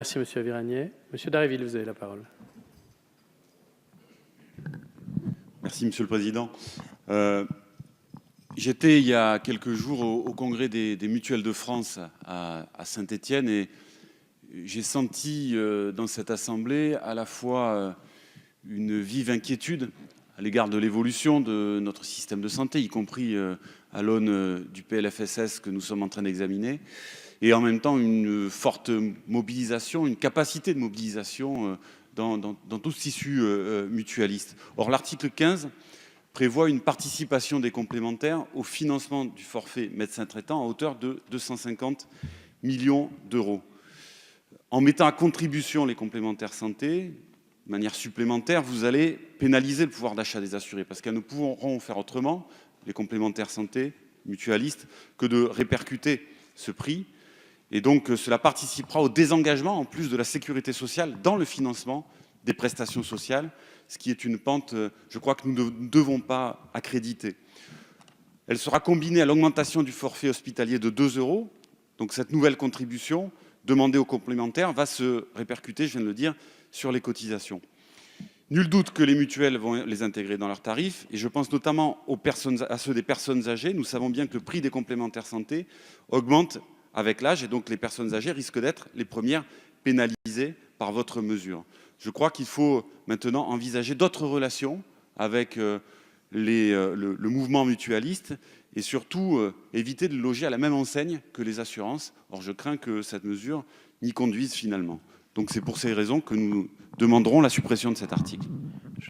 Merci Monsieur Aviragnet. Monsieur Dharréville, vous avez la parole. Merci Monsieur le Président. J'étais il y a quelques jours au congrès des mutuelles de France à Saint-Étienne et j'ai senti dans cette assemblée à la fois une vive inquiétude à l'égard de l'évolution de notre système de santé, y compris à l'aune du PLFSS que nous sommes en train d'examiner, et en même temps une forte mobilisation, une capacité de mobilisation dans tout ce tissu mutualiste. Or, l'article 15 prévoit une participation des complémentaires au financement du forfait médecin traitant à hauteur de 250 millions d'euros. En mettant à contribution les complémentaires santé, de manière supplémentaire, vous allez pénaliser le pouvoir d'achat des assurés parce qu'elles ne pourront faire autrement, les complémentaires santé mutualistes, que de répercuter ce prix. Et donc, cela participera au désengagement, en plus de la sécurité sociale, dans le financement des prestations sociales, ce qui est une pente, je crois, que nous ne devons pas accréditer. Elle sera combinée à l'augmentation du forfait hospitalier de 2 €. Donc, cette nouvelle contribution demandée aux complémentaires va se répercuter, je viens de le dire, sur les cotisations. Nul doute que les mutuelles vont les intégrer dans leurs tarifs, et je pense notamment à ceux des personnes âgées. Nous savons bien que le prix des complémentaires santé augmente avec l'âge, et donc les personnes âgées risquent d'être les premières pénalisées par votre mesure. Je crois qu'il faut maintenant envisager d'autres relations avec le mouvement mutualiste et surtout éviter de loger à la même enseigne que les assurances. Or, je crains que cette mesure n'y conduise finalement. Donc c'est pour ces raisons que nous demanderons la suppression de cet article.